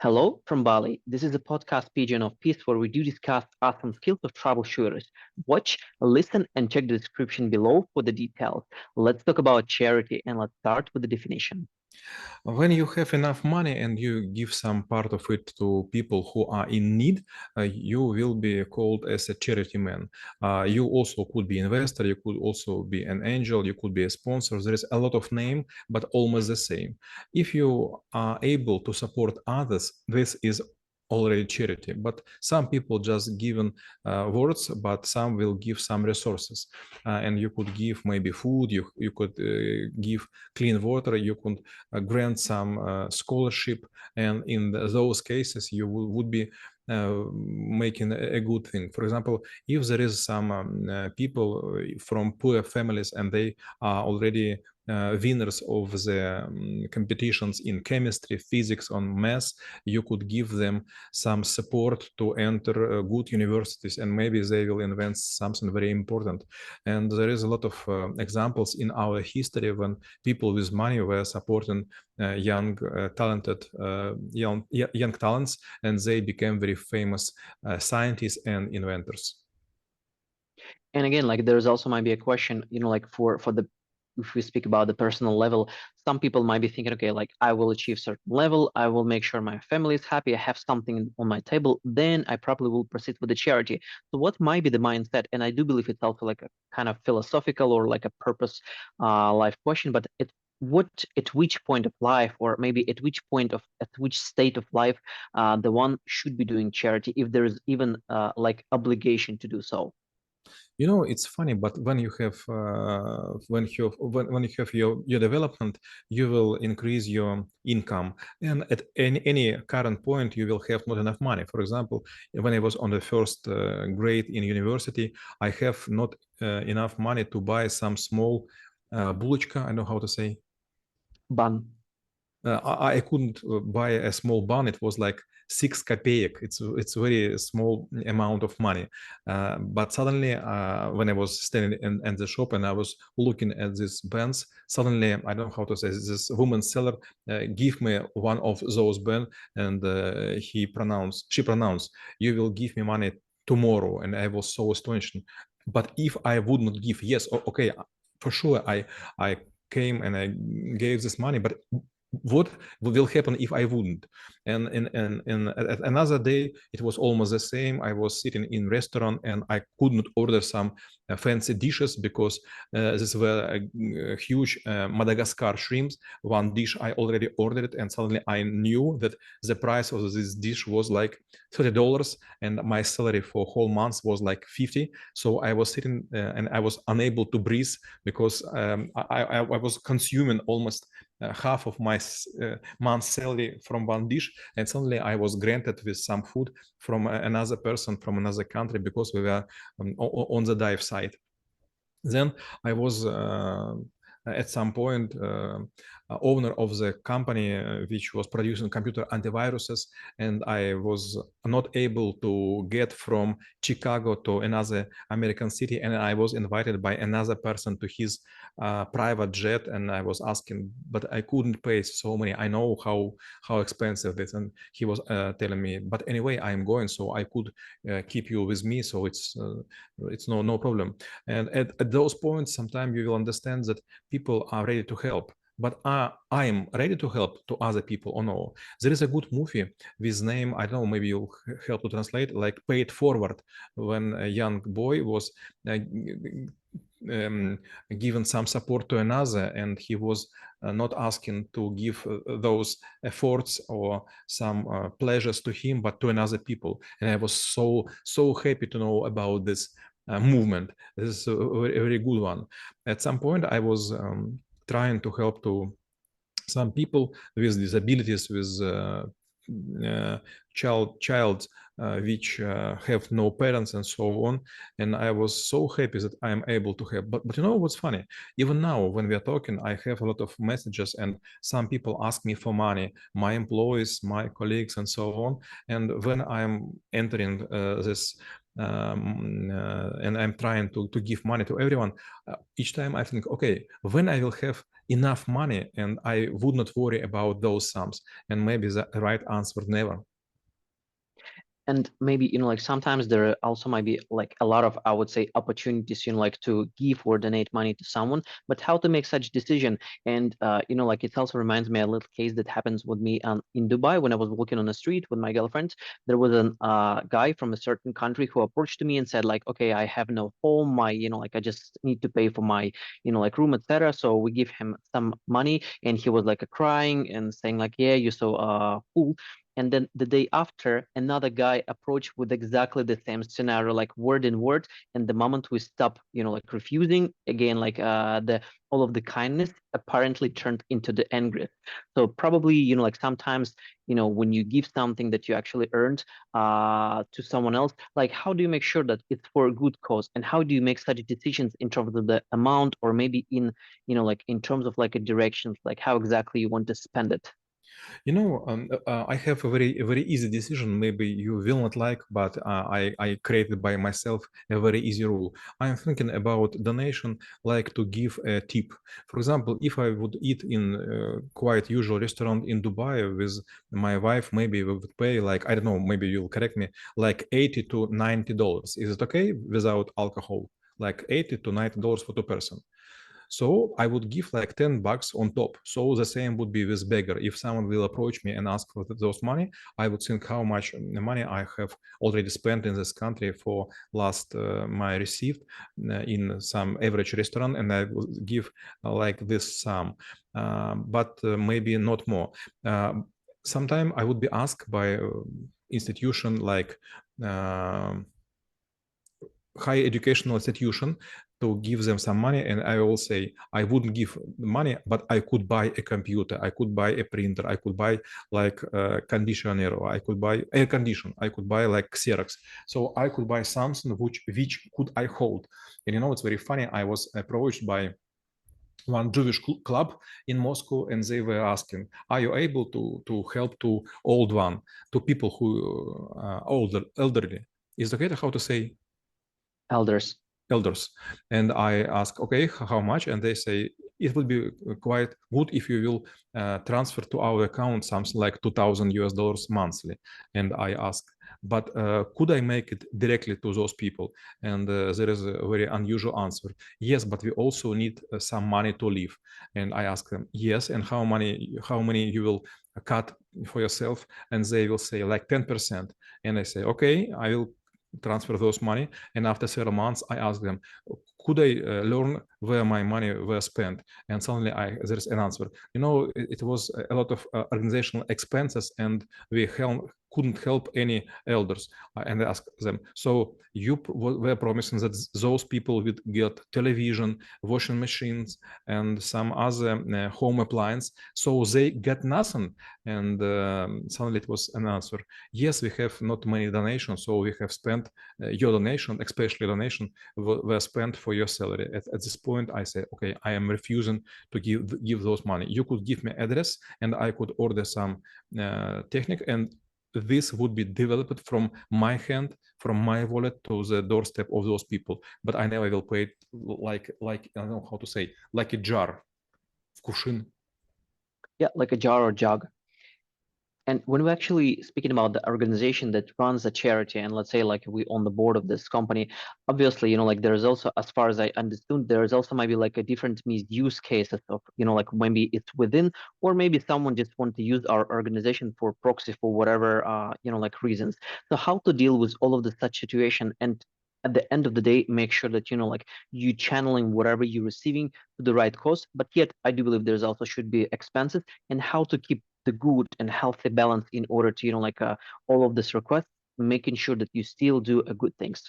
Hello from Bali. This is a podcast pigeon of peace where we do discuss awesome skills of troubleshooters. Watch, listen, and check the description below for the details. Let's talk about charity and let's start with the definition. When you have enough money and you give some part of it to people who are in need, you will be called as a charity man. You also could be investor, you could also be an angel, you could be a sponsor. There is a lot of name, but almost the same. If you are able to support others, this is already charity. But some people just given words, but some will give some resources. And you could give maybe food, you could give clean water, you could grant some scholarship, and in those cases you would be making a good thing. For example, if there is some people from poor families and they are already winners of the competitions in chemistry, physics, on math, you could give them some support to enter good universities, and maybe they will invent something very important. And there is a lot of examples in our history when people with money were supporting young talents, and they became very famous scientists and inventors. And again, like there's also might be a question, like for the if we speak about the personal level, some people might be thinking, okay, like I will achieve certain level, I will make sure my family is happy, I have something on my table, then I probably will proceed with the charity. So what might be the mindset? And I do believe it's also like a kind of philosophical or like a purpose life question, but what at which point of life, or maybe at which state of life the one should be doing charity, if there is even like obligation to do so. You know, it's funny, but when you have when you have your development, you will increase your income, and at any current point, you will have not enough money. For example, when I was on the first grade in university, I have not enough money to buy some small булочка. I don't know how to say. Ban. I couldn't buy a small bun. It was like 6 kopeek. It's a very small amount of money. But suddenly, when I was standing in the shop and I was looking at these buns, suddenly, I don't know how to say, this woman seller gave me one of those buns, and she pronounced, "You will give me money tomorrow," and I was so astonished. But if I would not give, yes, okay, for sure, I came and I gave this money, but what will happen if I wouldn't? And at another day, it was almost the same. I was sitting in restaurant and I could not order some fancy dishes because these were huge Madagascar shrimps. One dish I already ordered, and suddenly I knew that the price of this dish was like $30, and my salary for whole month was like 50. So I was sitting and I was unable to breathe because I was consuming almost half of my month's salary from one dish, and suddenly I was granted with some food from another person from another country because we were on the dive site. Then I was at some point owner of the company which was producing computer antiviruses, and I was not able to get from Chicago to another American city, and I was invited by another person to his private jet, and I was asking, but I couldn't pay so many. I know how expensive this, and he was telling me, but anyway, I am going, so I could keep you with me, so it's no problem. And at those points, sometimes you will understand that people are ready to help. But I am ready to help to other people or no? There is a good movie with name, I don't know, maybe you'll help to translate, like Pay It Forward, when a young boy was given some support to another, and he was not asking to give those efforts or some pleasures to him, but to another people. And I was so happy to know about this movement. This is a very good one. At some point, I was trying to help to some people with disabilities, with child which have no parents and so on, and I was so happy that I am able to help. But you know what's funny? Even now, when we are talking, I have a lot of messages, and some people ask me for money, my employees, my colleagues, and so on. And when I'm entering this and I'm trying to give money to everyone, each time I think, okay, when I will have enough money, and I would not worry about those sums. And maybe the right answer, never. And maybe, like sometimes there also might be like a lot of, I would say, opportunities, like to give or donate money to someone, but how to make such decision. And like it also reminds me a little case that happens with me in Dubai when I was walking on the street with my girlfriend. There was a guy from a certain country who approached me and said like, okay, I have no home, my, like I just need to pay for my, like room, etc. So we give him some money, and he was like crying and saying like, yeah, you're so cool. And then the day after, another guy approached with exactly the same scenario, like word in word. And the moment we stop, like refusing again, like the all of the kindness apparently turned into the anger. So probably, like sometimes, when you give something that you actually earned to someone else, like how do you make sure that it's for a good cause? And how do you make such decisions in terms of the amount, or maybe in, like in terms of like a directions, like how exactly you want to spend it? I have a very easy decision. Maybe you will not like, but I created by myself a very easy rule. I am thinking about donation, like to give a tip. For example, if I would eat in a quite usual restaurant in Dubai with my wife, maybe we would pay like, I don't know, maybe you'll correct me, like $80 to $90. Is it okay without alcohol? Like $80 to $90 for two person. So I would give like $10 on top. So the same would be with beggar. If someone will approach me and ask for those money, I would think how much money I have already spent in this country for last my received in some average restaurant, and I would give like this sum, but maybe not more. Sometime I would be asked by institution like high educational institution to give them some money, and I will say I wouldn't give money, but I could buy a computer, I could buy a printer, I could buy like a conditioner, or I could buy air condition, I could buy like Xerox. So I could buy something which could I hold. And it's very funny. I was approached by one Jewish club in Moscow, and they were asking, "Are you able to help to old one, to people who elderly? Is it okay how to say Elders. elders?" And I ask, okay, how much? And they say it would be quite good if you will transfer to our account something like $2,000 monthly. And I ask, but could I make it directly to those people? And there is a very unusual answer. Yes, but we also need some money to live. And I ask them, yes, and how many you will cut for yourself? And they will say like 10%. And I say, okay, I will transfer those money. And after several months, I ask them, could I learn where my money were spent? And suddenly there's an answer. It was a lot of organizational expenses, and we couldn't help any elders. And I asked them, so you were promising that those people would get television, washing machines, and some other home appliance, so they get nothing. And suddenly it was an answer. Yes, we have not many donations, so we have spent your donation, especially donation, were spent for your salary. At this point, I say, okay, I am refusing to give those money. You could give me address, and I could order some technique, and this would be developed from my hand, from my wallet to the doorstep of those people. But I never will pay it like I don't know how to say, like a jar, кувшин. Yeah, like a jar or jug. And when we're actually speaking about the organization that runs a charity, and let's say like we on the board of this company, obviously, like there's also, as far as I understood, there's also maybe like a different misuse cases of, like maybe it's within, or maybe someone just want to use our organization for proxy for whatever, like reasons. So how to deal with all of the such situation, and at the end of the day, make sure that, like you channeling whatever you're receiving to the right cause, but yet I do believe there's also should be expenses, and how to keep the good and healthy balance in order to, like all of this requests, making sure that you still do good things.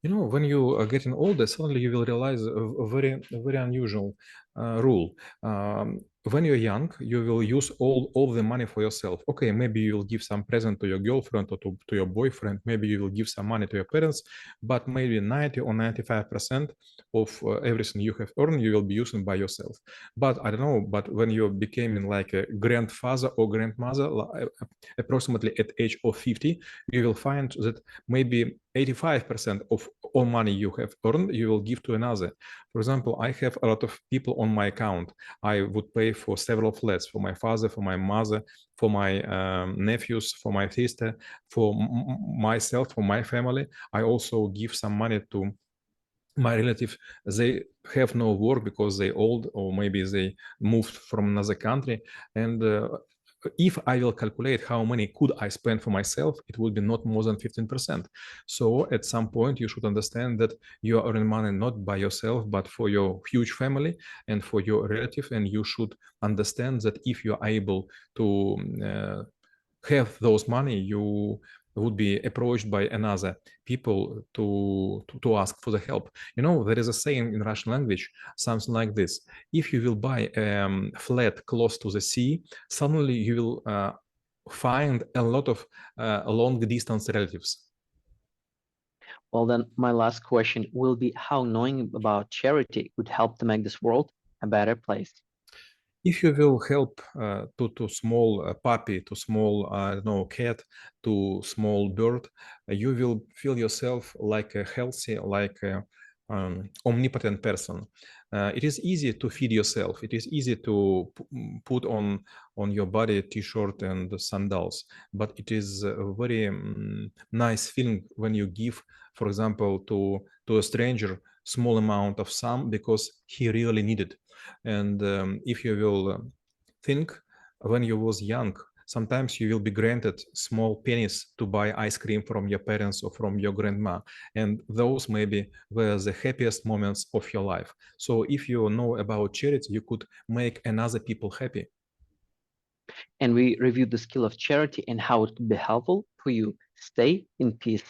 When you are getting older, suddenly you will realize a very unusual rule. When you're young, you will use all the money for yourself. Okay, maybe you'll give some present to your girlfriend or to your boyfriend. Maybe you will give some money to your parents, but maybe 90 or 95% of everything you have earned, you will be using by yourself. But I don't know, but when you're becoming like a grandfather or grandmother, approximately at age of 50, you will find that maybe 85% of all money you have earned, you will give to another. For example, I have a lot of people on my account. I would pay for several flats for my father, for my mother, for my nephews, for my sister, for myself, for my family. I also give some money to my relatives. They have no work because they old, or maybe they moved from another country. And if I will calculate how many could I spend for myself, it would be not more than 15%. So at some point, you should understand that you are earning money not by yourself, but for your huge family and for your relative. And you should understand that if you are able to have those money, you would be approached by another people to ask for the help. You know, there is a saying in Russian language, something like this: if you will buy a flat close to the sea, suddenly you will find a lot of long distance relatives. Well, then my last question will be how knowing about charity could help to make this world a better place. If you will help to small puppy, to small cat, to small bird, you will feel yourself like a healthy, like a omnipotent person. It is easy to feed yourself. It is easy to put on your body a t-shirt and sandals, but it is a very nice feeling when you give, for example, to a stranger small amount of sum because he really needed. And if you will think, when you was young, sometimes you will be granted small pennies to buy ice cream from your parents or from your grandma. And those maybe were the happiest moments of your life. So if you know about charity, you could make another people happy. And we reviewed the skill of charity and how it could be helpful for you. Stay in peace.